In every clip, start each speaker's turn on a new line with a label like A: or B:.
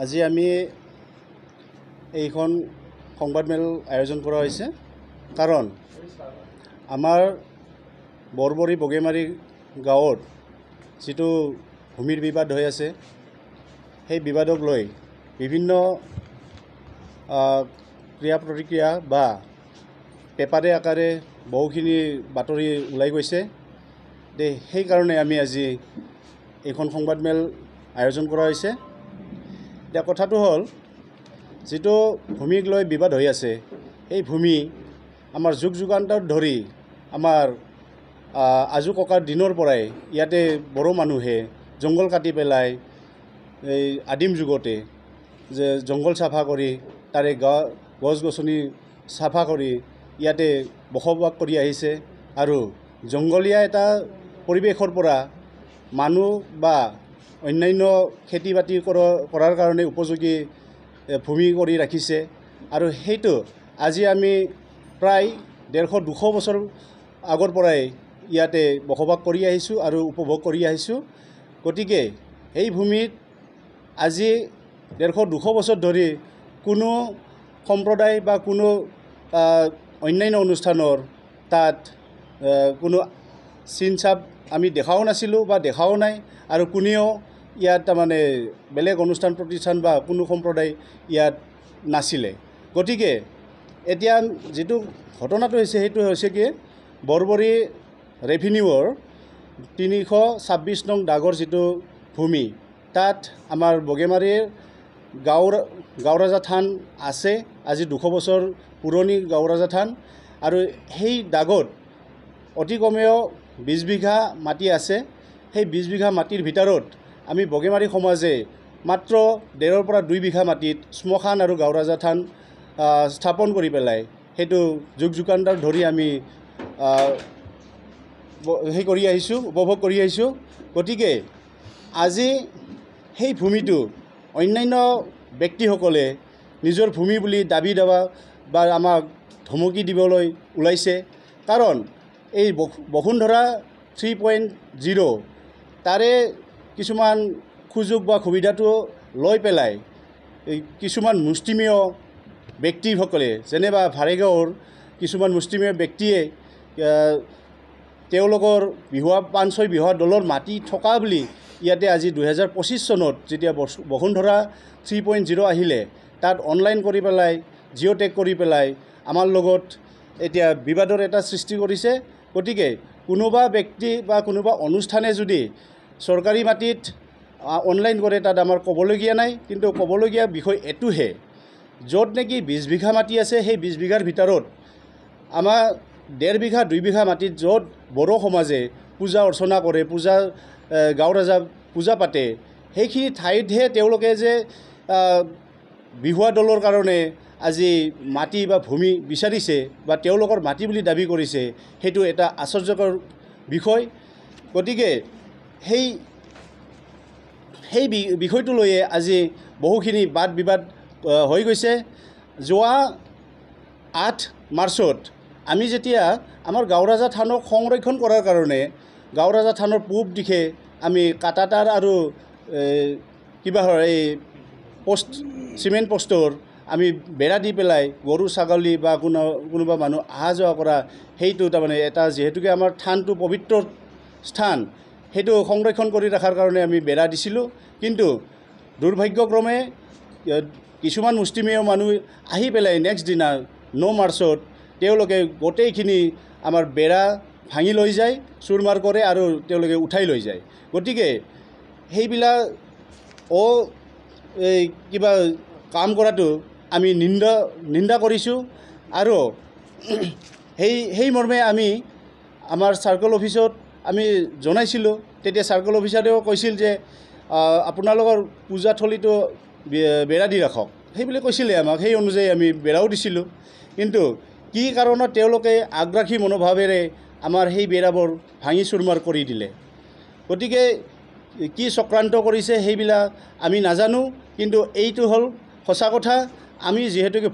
A: আজি আমি এইখন সংবাদমেল আয়োজন কৰা হৈছে কাৰণ আমাৰ বৰবৰী বগেমাৰী গাঁৱত যিটো ভূমিৰ বিবাদ হৈ আছে সেই বিবাদক লৈ বিভিন্ন ক্ৰিয়া প্ৰতিক্ৰিয়া বা পেপাৰে আকাৰে বহুখিনি বাতৰি ওলাই গৈছে সেইকাৰণে আমি আজি এইখন সংবাদমেল আয়োজন কৰা হৈছে। এতিয়া কথাটো হ'ল যিটো ভূমিক লৈ বিবাদ হৈ আছে এই ভূমি আমাৰ যুগ যুগান্তৰ ধৰি আমাৰ আজু ককাৰ দিনৰ পৰাই ইয়াতে বড়ো মানুহে জংঘল কাটি পেলাই এই আদিম যুগতে যে জংঘল চাফা কৰি তাৰে গছ গছনি চাফা কৰি ইয়াতে বসবাস কৰি আহিছে আৰু জংঘলীয়া এটা পৰিৱেশৰ পৰা মানুহ বা অন্যান্য খেতি বাতি কৰাৰ কাৰণে উপযোগী ভূমি কৰি ৰাখিছে আৰু সেইটো আজি আমি প্ৰায় 150-200 বছৰ আগৰ পৰাই ইয়াতে বসবাস কৰি আহিছোঁ আৰু উপভোগ কৰি আহিছোঁ। গতিকে এই ভূমিত আজি 150-200 বছৰ ধৰি কোনো সম্প্ৰদায় বা কোনো অন্যান্য অনুষ্ঠানৰ তাত কোনো চিন-চাপ আমি দেখাও নাছিলোঁ বা দেখাও নাই আৰু কোনেও ইয়াত তাৰমানে বেলেগ অনুষ্ঠান প্ৰতিষ্ঠান বা কোনো সম্প্ৰদায় ইয়াত নাছিলে। গতিকে এতিয়া যিটো ঘটনাটো হৈছে সেইটো হৈছে কি বৰবৰী ৰেভিনিউৰ 326 নং দাগৰ যিটো ভূমি তাত আমাৰ বগেমাৰীৰ গাঁওৰাজা থান আছে। আজি 200 বছৰ পুৰণি গাঁওৰাজা থান আৰু সেই দাগত অতি কমেও 20 বিঘা মাটি আছে। সেই 20 বিঘা মাটিৰ ভিতৰত আমি বগেমাৰী সমাজে মাত্ৰ 1.5 পৰা 2 বিঘা মাটিত শ্মশান আৰু গাঁওৰাজা থান স্থাপন কৰি পেলাই সেইটো যুগ যুগান্তৰ ধৰি আমি সেই কৰি আহিছোঁ, উপভোগ কৰি আহিছোঁ। গতিকে আজি সেই ভূমিটো অন্যান্য ব্যক্তিসকলে নিজৰ ভূমি বুলি দাবী দাবা বা আমাক ধমকি দিবলৈ ওলাইছে কাৰণ এই বসুন্ধৰা 3.0 তাৰে কিছুমান সুযোগ বা সুবিধাটো লৈ পেলাই এই কিছুমান মুষ্টিমেয় ব্যক্তিসকলে যেনেবা ভাৰেগাঁৱৰ কিছুমান মুষ্টিমেয় ব্যক্তিয়ে তেওঁলোকৰ বিহুৱা 5-6 বিহুৱা দলৰ মাটি থকা বুলি ইয়াতে আজি 2025 চনত যেতিয়া বসুন্ধৰা 3.0 আহিলে তাত অনলাইন কৰি পেলাই জিঅ'টেক কৰি পেলাই আমাৰ লগত এতিয়া বিবাদৰ এটা সৃষ্টি কৰিছে। গতিকে কোনোবা ব্যক্তি বা কোনোবা অনুষ্ঠানে যদি চৰকাৰী মাটিত অনলাইন কৰে তাত আমাৰ ক'বলগীয়া নাই, কিন্তু ক'বলগীয়া বিষয় এটোহে য'ত নেকি 20 বিঘা মাটি আছে সেই 20 বিঘাৰ ভিতৰত আমাৰ 1.5 বিঘা 2 বিঘা মাটিত য'ত বড়ো সমাজে পূজা অৰ্চনা কৰে, গাঁওৰাজা পূজা পাতে সেইখিনি ঠাইতহে তেওঁলোকে যে বিহুৱা দলৰ কাৰণে আজি মাটি বা ভূমি বিচাৰিছে বা তেওঁলোকৰ মাটি বুলি দাবী কৰিছে সেইটো এটা আশ্চৰ্যকৰ বিষয়। গতিকে সেই বিষয়টো লৈয়ে আজি বহুখিনি বাদ বিবাদ হৈ গৈছে। যোৱা 8 মাৰ্চত আমি যেতিয়া আমাৰ গাঁওৰাজা থানক সংৰক্ষণ কৰাৰ কাৰণে গাঁওৰাজা থানৰ পূব দিশে আমি কাটাতাৰ আৰু কিবা এই চিমেণ্ট পোষ্টৰ আমি বেৰা দি পেলাই গৰু ছাগলী বা কোনোবা মানুহ অহা যোৱা কৰা সেইটো তাৰমানে এটা যিহেতুকে আমাৰ থানটো পবিত্ৰ স্থান সেইটো সংৰক্ষণ কৰি ৰখাৰ কাৰণে আমি বেৰা দিছিলোঁ। কিন্তু দুৰ্ভাগ্যক্ৰমে কিছুমান মুষ্টিমেয় মানুহ আহি পেলাই নেক্সট দিনা 9 মাৰ্চত তেওঁলোকে গোটেইখিনি আমাৰ বেৰা ভাঙি লৈ যায়, চুৰমাৰ কৰে আৰু তেওঁলোকে উঠাই লৈ যায়। গতিকে সেইবিলাক কিবা কাম কৰাটো আমি নিন্দা কৰিছোঁ আৰু সেই মৰ্মে আমি আমাৰ চাৰ্কল অফিচত আমি জনাইছিলোঁ। তেতিয়া চাৰ্কল অফিচাৰেও কৈছিল যে আপোনালোকৰ পূজাথলীটো বেৰা দি ৰাখক সেইবুলি কৈছিলে আমাক। সেই অনুযায়ী আমি বেৰাও দিছিলোঁ। কিন্তু কি কাৰণত তেওঁলোকে আগ্ৰাসী মনোভাৱেৰে আমাৰ সেই বেৰাবোৰ ভাঙি চুৰমাৰ কৰি দিলে। গতিকে কি চক্ৰান্ত কৰিছে সেইবিলাক আমি নাজানো, কিন্তু এইটো হ'ল সঁচা কথা। আমি যিহেতুকে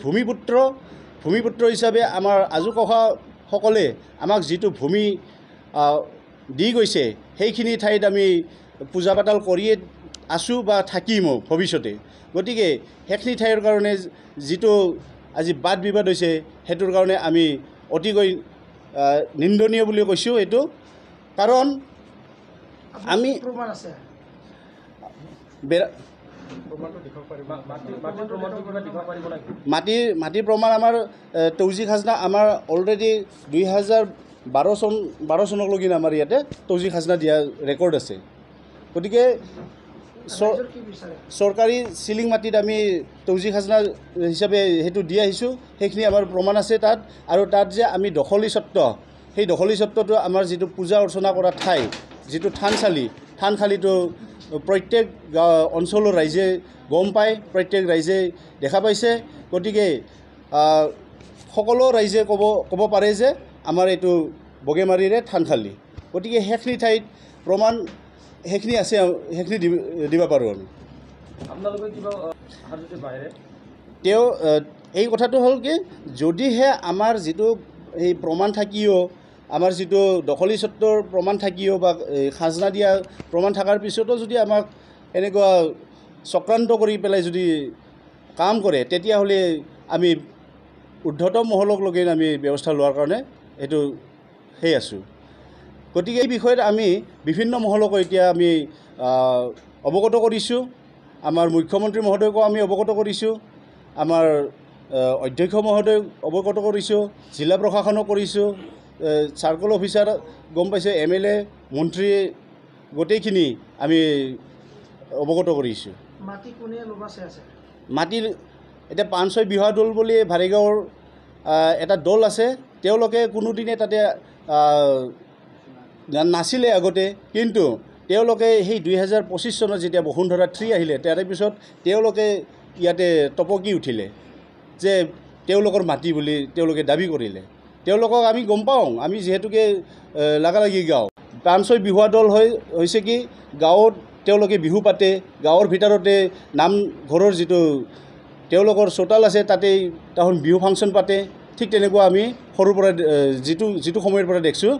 A: ভূমিপুত্ৰ হিচাপে আমাৰ আজোককাসকলে আমাক যিটো ভূমি দি গৈছে, সেইখিনি ঠাইত আমি পূজা পাতল কৰিয়ে আছোঁ বা থাকিমো ভৱিষ্যতে। গতিকে সেইখিনি ঠাইৰ কাৰণে যিটো আজি বাদ বিবাদ হৈছে, সেইটোৰ কাৰণে আমি অতিকৈ নিন্দনীয় বুলি কৈছোঁ এইটো। কাৰণ আমি মাটিৰ প্ৰমাণ আমাৰ তৌজি খাজনা আমাৰ অলৰেডি 2012 চনলৈকে আমাৰ ইয়াতে তৌজি খাজনা দিয়া ৰেকৰ্ড আছে। গতিকে চৰকাৰী চিলিং মাটিত আমি তৌজি খাজনা হিচাপে সেইটো দি আহিছোঁ, সেইখিনি আমাৰ প্ৰমাণ আছে তাত। আৰু তাত যে আমি দখলী স্বত্ব, সেই দখলী স্বত্বটো আমাৰ যিটো পূজা অৰ্চনা কৰা ঠাই, যিটো থানশালীটো প্ৰত্যেক অঞ্চলৰ ৰাইজে গম পায়, প্ৰত্যেক ৰাইজে দেখা পাইছে। গতিকে সকলো ৰাইজে ক'ব পাৰে যে আমাৰ এইটো বগেমাৰীৰে থানশালী। গতিকে সেইখিনি ঠাইত প্ৰমাণ সেইখিনি আছে, সেইখিনি দিব পাৰোঁ আমি। তেওঁ এই কথাটো হ'ল কি, যদিহে আমাৰ যিটো এই প্ৰমাণ থাকিও, আমাৰ যিটো দখলী স্বত্বৰ প্ৰমাণ থাকিও বা খাজনা দিয়া প্ৰমাণ থকাৰ পিছতো যদি আমাক এনেকুৱা চক্ৰান্ত কৰি পেলাই যদি কাম কৰে, তেতিয়াহ'লে আমি ঊৰ্ধ্বতম মহলকলৈকে আমি ব্যৱস্থা লোৱাৰ কাৰণে এইটো আছোঁ। গতিকে এই বিষয়ত আমি বিভিন্ন মহলকো এতিয়া আমি অৱগত কৰিছোঁ। আমাৰ মুখ্যমন্ত্ৰী মহোদয়কো আমি অৱগত কৰিছোঁ, আমাৰ অধ্যক্ষ মহোদয়ক অৱগত কৰিছোঁ, জিলা প্ৰশাসনক কৰিছোঁ, চাৰ্কল অফিচাৰ গম পাইছে, MLA মন্ত্ৰী গোটেইখিনি আমি অৱগত কৰিছোঁ। মাটিৰ এতিয়া 5-6 বিঘা দল বুলি ভাৰেগাঁৱৰ এটা দল আছে। তেওঁলোকে কোনোদিনে তাতে নাছিলে আগতে, কিন্তু তেওঁলোকে সেই 2025 চনত যেতিয়া বসুন্ধৰা 3 আহিলে, তাৰে পিছত তেওঁলোকে ইয়াতে টপকি উঠিলে যে তেওঁলোকৰ মাটি বুলি তেওঁলোকে দাবী কৰিলে। তেওঁলোকক আমি গম পাওঁ, আমি যিহেতুকে লাগালাগি গাঁও 5-6 বিঘা দল হৈছে কি গাঁৱত তেওঁলোকে বিহু পাতে, গাঁৱৰ ভিতৰতে নামঘৰৰ যিটো তেওঁলোকৰ চোতাল আছে তাতেই তাহোন বিহু ফাংচন পাতে। ঠিক তেনেকুৱা আমি সৰুৰ পৰা যিটো সময়ৰ পৰা দেখিছোঁ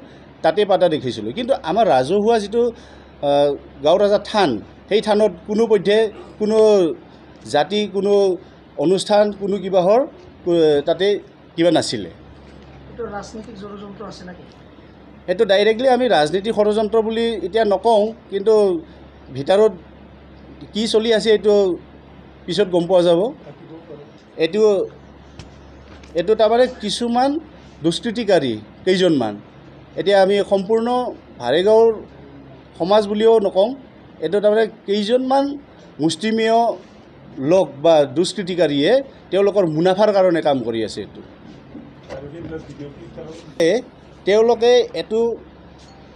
A: তাতে পাতা দেখিছিলোঁ। কিন্তু আমাৰ ৰাজহুৱা যিটো গাঁওৰজা থান, সেই থানত কোনো পধ্যে কোনো জাতি, কোনো অনুষ্ঠান, কোনো কিবাহৰ তাতে কিবা নাছিলে। সেইটো ডাইৰেক্টলি আমি ৰাজনীতিক ষড়যন্ত্ৰ বুলি এতিয়া নকওঁ, কিন্তু ভিতৰত কি চলি আছে এইটো পিছত গম পোৱা যাব। এইটো তাৰমানে কিছুমান দুষ্কৃতিকাৰী কেইজনমান, এতিয়া আমি সম্পূৰ্ণ ভাৰেগাঁৱৰ সমাজ বুলিও নকওঁ, এইটো তাৰমানে কেইজনমান মুষ্টিমেয় লোক বা দুষ্কৃতিকাৰীয়ে তেওঁলোকৰ মুনাফাৰ কাৰণে কাম কৰি আছে। তেওঁলোকে এইটো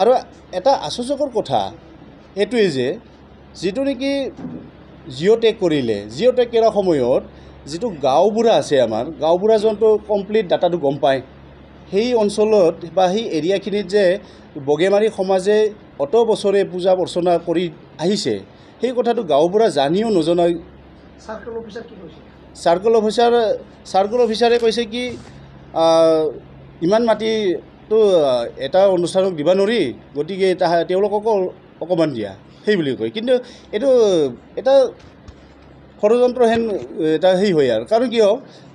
A: আৰু এটা আশ্চৰ্যকৰ কথা এইটোৱে যে যিটো নেকি জিঅ'টেক কৰিলে, জিঅ'টেক কৰাৰ সময়ত যিটো গাঁওবুঢ়া আছে, আমাৰ গাঁওবুঢ়া যোনটো কমপ্লিট ডাটাটো গম পায়, সেই অঞ্চলত বা সেই এৰিয়াখিনিত যে বগেমাৰী সমাজে অত বছৰে পূজা অৰ্চনা কৰি আহিছে, সেই কথাটো গাঁওবুঢ়া জানিও নজনাই। চাৰ্কল অফিচাৰে কৈছে কি ইমান মাটিটো এটা অনুষ্ঠানক দিব নোৱাৰি, গতিকে তেওঁলোককো অকণমান দিয়া সেই বুলি কয়। কিন্তু এইটো এটা ষড়যন্ত্ৰহেন এটা হয় আৰু। কাৰণ কিয়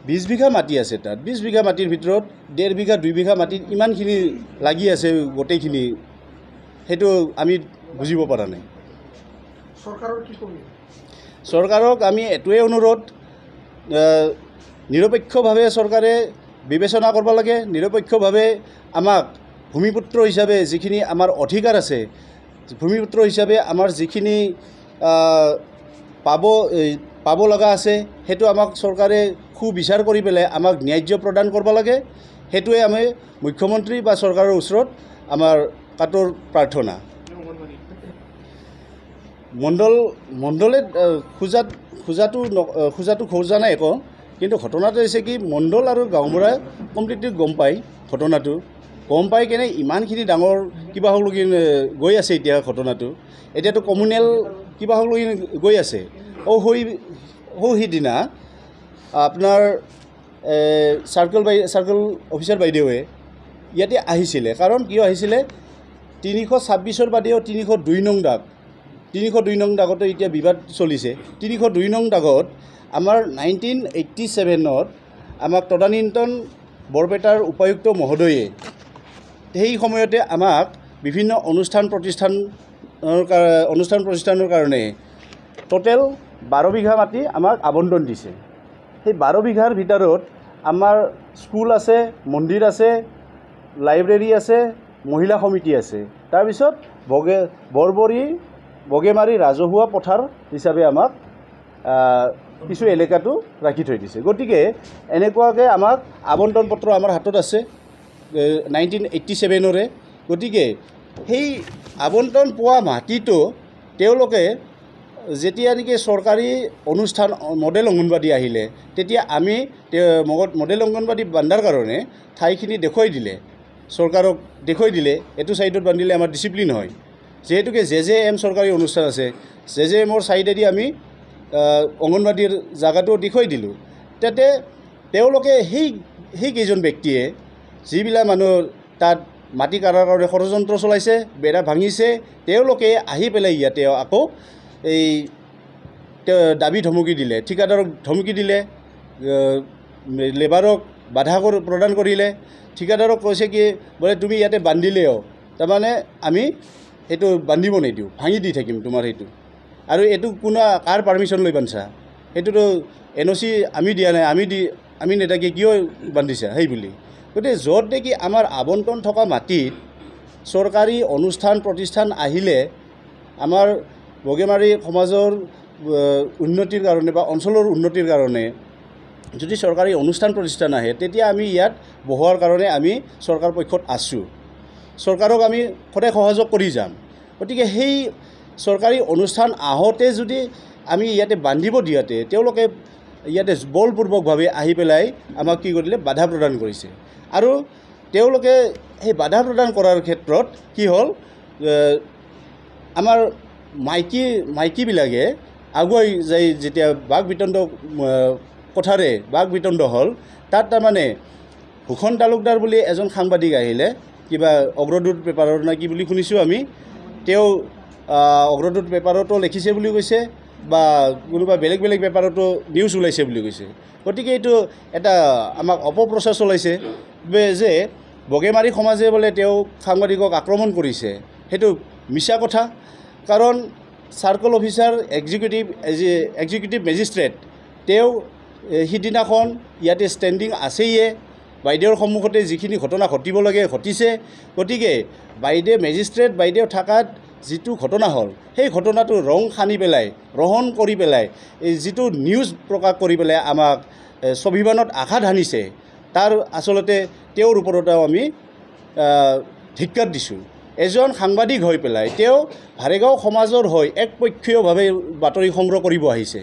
A: 20 বিঘা মাটি আছে তাত, 20 বিঘা মাটিৰ ভিতৰত 1.5 বিঘা 2 বিঘা মাটিত ইমানখিনি লাগি আছে গোটেইখিনি, সেইটো আমি বুজিব পৰা নাই। চৰকাৰক আমি এইটোৱে অনুৰোধ, নিৰপেক্ষভাৱে চৰকাৰে বিবেচনা কৰিব লাগে, নিৰপেক্ষভাৱে আমাক ভূমিপুত্ৰ হিচাপে যিখিনি আমাৰ অধিকাৰ আছে, ভূমিপুত্ৰ হিচাপে আমাৰ যিখিনি পাব লগা আছে, সেইটো আমাক চৰকাৰে সুবিচাৰ কৰি পেলাই আমাক ন্যায্য প্ৰদান কৰিব লাগে। সেইটোৱে আমি মুখ্যমন্ত্ৰী বা চৰকাৰৰ ওচৰত আমাৰ কাটৰ প্ৰাৰ্থনা। মণ্ডলে খোজাটো খোজা নাই একো, কিন্তু ঘটনাটো হৈছে কি মণ্ডল আৰু গাঁওবুঢ়াই কমপ্লিটলি গম পায় ঘটনাটো, গম পাই কেনে ইমানখিনি ডাঙৰ কিবা হ'ক গৈ আছে এতিয়া ঘটনাটো এতিয়াতো কমিউনেল কিবা হ'ক গৈ আছে সিদিনা আপোনাৰ চাৰ্কেল অফিচাৰ বাইদেৱে ইয়াতে আহিছিলে কাৰণ কিয় আহিছিলে 326 বাদেও 302 নং দাগ 302 নং দাগতো এতিয়া বিবাদ চলিছে 302 নং দাগত আমাৰ 1987ত আমাক তদানীন্তন বৰপেটাৰ উপায়ুক্ত মহোদয়ে সেই সময়তে আমাক বিভিন্ন অনুষ্ঠান প্ৰতিষ্ঠানৰ কাৰণে টোটেল 12 বিঘা মাটি আমাক আবণ্টন দিছে সেই 12 বিঘাৰ ভিতৰত আমাৰ স্কুল আছে মন্দিৰ আছে লাইব্ৰেৰী আছে মহিলা সমিতি আছে তাৰপিছত বগেমাৰী ৰাজহুৱা পথাৰ হিচাপে আমাক কিছু এলেকাটো ৰাখি থৈ দিছে গতিকে এনেকুৱাকৈ আমাক আবণ্টন পত্ৰ আমাৰ হাতত আছে 1987ৰে গতিকে সেই আবণ্টন পোৱা মাটিটো তেওঁলোকে যেতিয়া নেকি চৰকাৰী অনুষ্ঠান মডেল অংগনবাদী আহিলে তেতিয়া আমি মডেল অংগনবাদী বান্ধাৰ কাৰণে ঠাইখিনি দেখুৱাই দিলে চৰকাৰক দেখুৱাই দিলে এইটো ছাইডত বান্ধিলে আমাৰ ডিচিপ্লিন হয় যেহেতুকে JJM চৰকাৰী অনুষ্ঠান আছে JJMৰ ছাইডেদি আমি অংগনবাদীৰ জাগাটো দেখুৱাই দিলোঁ তাতে তেওঁলোকে সেই কেইজন ব্যক্তিয়ে যিবিলাক মানুহ তাত মাটি কাঢ়াৰ কাৰণে ষড়যন্ত্ৰ চলাইছে বেৰা ভাঙিছে তেওঁলোকে আহি পেলাই ইয়াতে আকৌ এই দাবী ধমকি দিলে ঠিকাদাৰক ধমকি দিলে লেবাৰক বাধা প্ৰদান কৰিলে ঠিকাদাৰক কৈছে কি বোলে তুমি ইয়াতে বান্ধিলেও তাৰমানে আমি সেইটো বান্ধিব নিদিওঁ ভাঙি দি থাকিম তোমাৰ সেইটো আৰু এইটো কোনো কাৰ পাৰ্মিশ্যন লৈ বান্ধিছা সেইটোতো NOC আমি দিয়া নাই আমি নেতাকে কিয় বান্ধিছা সেই বুলি গতিকে য'ত নেকি আমাৰ আবণ্টন থকা মাটিত চৰকাৰী অনুষ্ঠান প্ৰতিষ্ঠান আহিলে আমাৰ বগেমাৰী সমাজৰ উন্নতিৰ কাৰণে বা অঞ্চলৰ উন্নতিৰ কাৰণে যদি চৰকাৰী অনুষ্ঠান প্ৰতিষ্ঠান আহে তেতিয়া আমি ইয়াত বহোৱাৰ কাৰণে আমি চৰকাৰ পক্ষত আছোঁ চৰকাৰক আমি সদায় সহযোগ কৰি যাম গতিকে সেই চৰকাৰী অনুষ্ঠান আহোঁতে যদি আমি ইয়াতে বান্ধিব দিয়াতে তেওঁলোকে ইয়াতে বলপূৰ্বকভাৱে আহি পেলাই আমাক কি কৰিলে বাধা প্ৰদান কৰিছে আৰু তেওঁলোকে সেই বাধা প্ৰদান কৰাৰ ক্ষেত্ৰত কি হ'ল আমাৰ মাইকীবিলাকে আগুৱাই যাই যেতিয়া বাক বিতণ্ড কথাৰে বাক বিতণ্ড হ'ল তাত তাৰমানে ভূষণ তালুকদাৰ বুলি এজন সাংবাদিক আহিলে কিবা অগ্ৰদূত পেপাৰৰ নে কি বুলি শুনিছোঁ আমি তেওঁ অগ্ৰদূত পেপাৰতো লিখিছে বুলি কৈছে বা কোনোবা বেলেগ পেপাৰতো নিউজ ওলাইছে বুলি কৈছে গতিকে এইটো এটা আমাক অপপ্ৰচাৰ চলাইছে যে বগেমাৰী সমাজে বোলে তেওঁ সাংবাদিকক আক্ৰমণ কৰিছে সেইটো মিছা কথা কাৰণ চাৰ্কল অফিচাৰ এক্সিকিউটিভ মেজিষ্ট্ৰেট তেওঁ সিদিনাখন ইয়াতে ষ্টেণ্ডিং আছেয়ে বাইদেউৰ সন্মুখতে যিখিনি ঘটনা ঘটিব লাগে ঘটিছে গতিকে মেজিষ্ট্ৰেট বাইদেউ থকাত যিটো ঘটনা হ'ল সেই ঘটনাটো ৰং সানি পেলাই ৰহণ কৰি পেলাই এই যিটো নিউজ প্ৰকাশ কৰি পেলাই আমাক স্বাভিমানত আঘাত হানিছে তাৰ আচলতে তেওঁৰ ওপৰতো আমি ধিক্কাৰ দিছোঁ এজন সাংবাদিক হৈ পেলাই তেওঁ ভাৰেগাঁও সমাজৰ হৈ একপক্ষীয়ভাৱে বাতৰি সংগ্ৰহ কৰিব আহিছে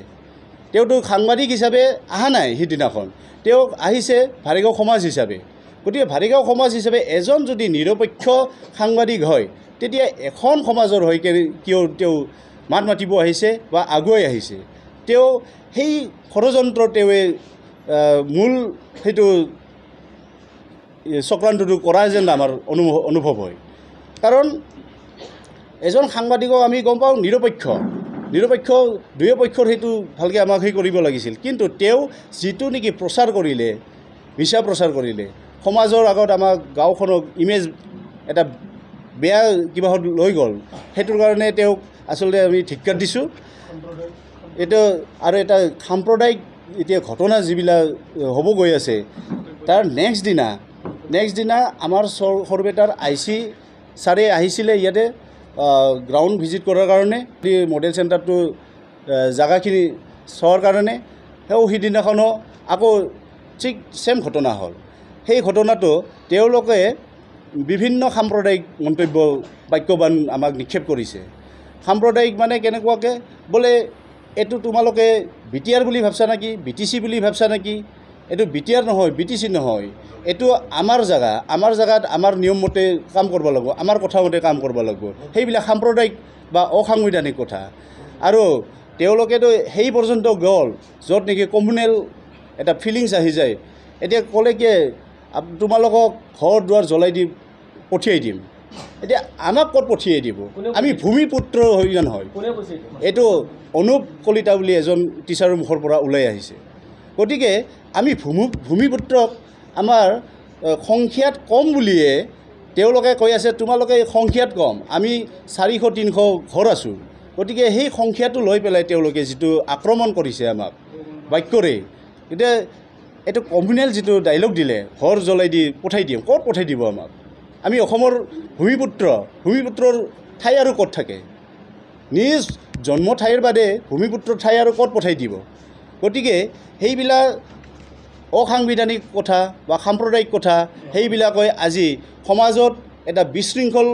A: তেওঁতো সাংবাদিক হিচাপে অহা নাই সিদিনাখন তেওঁ আহিছে ভাৰেগাঁও সমাজ হিচাপে গতিকে ভাৰেগাঁও সমাজ হিচাপে এজন যদি নিৰপেক্ষ সাংবাদিক হয় তেতিয়া এখন সমাজৰ হৈ কিয় তেওঁ মাত মাতিব আহিছে বা আগুৱাই আহিছে তেওঁ সেই ষড়যন্ত্ৰ তেওঁৱে মূল সেইটো চক্ৰান্তটো কৰা যেন আমাৰ অনুভৱ হয় কাৰণ এজন সাংবাদিকক আমি গম পাওঁ নিৰপেক্ষ দুয়ো পক্ষৰ সেইটো ভালকৈ আমাক সেই কৰিব লাগিছিল কিন্তু তেওঁ যিটো নেকি প্ৰচাৰ কৰিলে মিছা প্ৰচাৰ কৰিলে সমাজৰ আগত আমাক গাঁওখনক ইমেজ এটা বেয়া কিবা লৈ গ'ল সেইটোৰ কাৰণে তেওঁক আচলতে আমি ধিক্কাৰ দিছোঁ এইটো আৰু এটা সাম্প্ৰদায়িক এতিয়া ঘটনা যিবিলাক হ'ব গৈ আছে তাৰ নেক্সট দিনা আমাৰ সৰুপেটাৰ IC ছাৰে আহিছিলে ইয়াতে গ্ৰাউণ্ড ভিজিট কৰাৰ কাৰণে মডেল চেণ্টাৰটো জাগাখিনি চোৱাৰ কাৰণে সিদিনাখনো আকৌ ঠিক ছেম ঘটনা হ'ল সেই ঘটনাটো তেওঁলোকে বিভিন্ন সাম্প্ৰদায়িক মন্তব্য বাক্যবান আমাক নিক্ষেপ কৰিছে সাম্প্ৰদায়িক মানে কেনেকুৱাকৈ বোলে এইটো তোমালোকে BTR বুলি ভাবছা নেকি BTC বুলি ভাবছা নেকি এইটো BTR নহয়, BTC নহয়, এইটো আমাৰ জাগাত আমাৰ নিয়ম মতে কাম কৰিব লাগিব, আমাৰ কথা মতে কাম কৰিব লাগিব। সেইবিলাক সাম্প্ৰদায়িক বা অসাংবিধানিক কথা। আৰু তেওঁলোকেতো সেই পৰ্যন্ত গ'ল য'ত নেকি কমিউনেল এটা ফিলিংছ আহি যায়। এতিয়া ক'লে কি তোমালোকক ঘৰ দুৱাৰ জ্বলাই দি পঠিয়াই দিম। এতিয়া আমাক ক'ত পঠিয়াই দিব? আমি ভূমিপুত্ৰ হৈ নহয়। এইটো অনুপ কলিতা বুলি এজন টিচাৰৰ মুখৰ পৰা ওলাই আহিছে। গতিকে আমি ভূমিপুত্ৰক আমাৰ সংখ্যাত কম বুলিয়ে তেওঁলোকে কৈ আছে তোমালোকে সংখ্যাত কম, আমি 400-300 ঘৰ আছোঁ। গতিকে সেই সংখ্যাটো লৈ পেলাই তেওঁলোকে যিটো আক্ৰমণ কৰিছে আমাক বাক্যৰে, এতিয়া এইটো কমিউনেল যিটো ডাইলগ দিলে, ঘৰ জ্বলাই দি পঠাই দিম, ক'ত পঠাই দিব আমাক? আমি অসমৰ ভূমিপুত্ৰৰ ঠাই আৰু ক'ত থাকে? নিজ জন্ম ঠাইৰ বাদে ভূমিপুত্ৰৰ ঠাই আৰু ক'ত পঠাই দিব? গতিকে সেইবিলাক অসাংবিধানিক কথা বা সাম্প্ৰদায়িক কথা, সেইবিলাকে আজি সমাজত এটা বিশৃংখল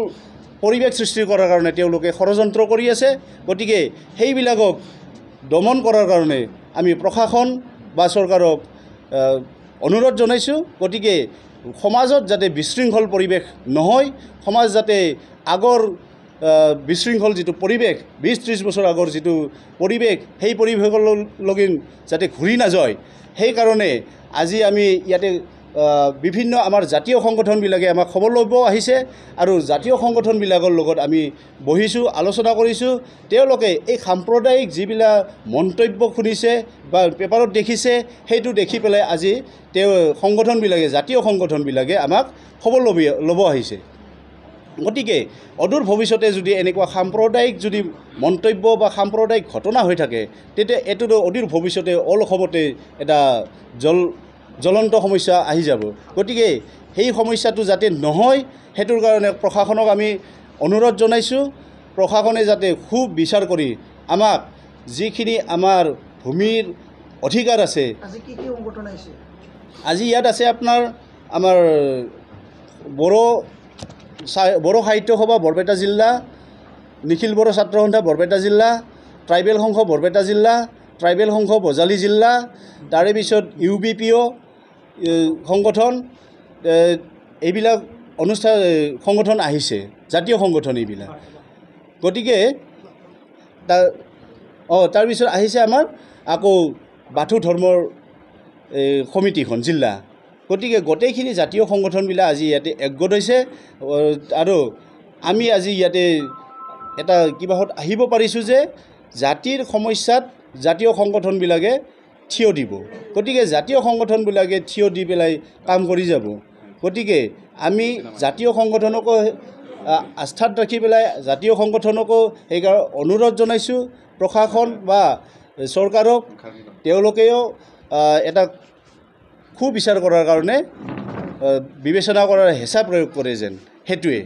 A: পৰিৱেশ সৃষ্টি কৰাৰ কাৰণে তেওঁলোকে ষড়যন্ত্ৰ কৰি আছে। গতিকে সেইবিলাকক দমন কৰাৰ কাৰণে আমি প্ৰশাসন বা চৰকাৰক অনুৰোধ জনাইছোঁ। গতিকে সমাজত যাতে বিশৃংখল পৰিৱেশ নহয়, সমাজ যাতে আগৰ বিশৃংখল যিটো পৰিৱেশ 20-30 বছৰ আগৰ যিটো পৰিৱেশ, সেই পৰিৱেশলৈকে যাতে ঘূৰি নাযায়, সেইকাৰণে আজি আমি ইয়াতে বিভিন্ন আমাৰ জাতীয় সংগঠনবিলাকে আমাক খবৰ ল'ব আহিছে আৰু জাতীয় সংগঠনবিলাকৰ লগত আমি বহিছোঁ, আলোচনা কৰিছোঁ। তেওঁলোকে এই সাম্প্ৰদায়িক যিবিলাক মন্তব্য শুনিছে বা পেপাৰত দেখিছে, সেইটো দেখি পেলাই আজি সংগঠনবিলাকে, জাতীয় সংগঠনবিলাকে আমাক খবৰ ল'ব আহিছে। গতিকে অদূৰ ভৱিষ্যতে যদি এনেকুৱা সাম্প্ৰদায়িক যদি মন্তব্য বা সাম্প্ৰদায়িক ঘটনা হৈ থাকে, তেতিয়া এইটোতো অদূৰ ভৱিষ্যতে অসমতে এটা জ্বলন্ত সমস্যা আহি যাব। গতিকে সেই সমস্যাটো যাতে নহয়, সেইটোৰ কাৰণে প্ৰশাসনক আমি অনুৰোধ জনাইছোঁ। প্ৰশাসনে যাতে খুব বিচাৰ কৰি আমাক যিখিনি আমাৰ ভূমিৰ অধিকাৰ আছে। আজি ইয়াত আছে আমাৰ বড়ো সাহিত্য সভা বৰপেটা জিলা, নিখিল বড়ো ছাত্ৰ সন্থা বৰপেটা জিলা, ট্ৰাইবেল সংঘ বৰপেটা জিলা, ট্ৰাইবেল সংঘ বজালী জিলা, তাৰে পিছত UBPO সংগঠন, এইবিলাক সংগঠন আহিছে, জাতীয় সংগঠন এইবিলাক। গতিকে তাৰপিছত আহিছে আমাৰ আকৌ বাথৌ ধৰ্মৰ সমিতিখন জিলা। গতিকে গোটেইখিনি জাতীয় সংগঠনবিলাক আজি ইয়াতে একগোট হৈছে আৰু আমি আজি ইয়াতে এটা কিবাহত আহিব পাৰিছোঁ যে জাতিৰ সমস্যাত জাতীয় সংগঠনবিলাকে থিয় দিব। গতিকে জাতীয় সংগঠনবিলাকে থিয় দি পেলাই কাম কৰি যাব। গতিকে আমি জাতীয় সংগঠনকো আস্থাত ৰাখি পেলাই জাতীয় সংগঠনকো সেইকাৰণে অনুৰোধ জনাইছোঁ প্ৰশাসন বা চৰকাৰক, তেওঁলোকেও এটা সুবিচাৰ কৰাৰ কাৰণে বিবেচনা কৰাৰ হেঁচা প্ৰয়োগ কৰে যেন, সেইটোৱে।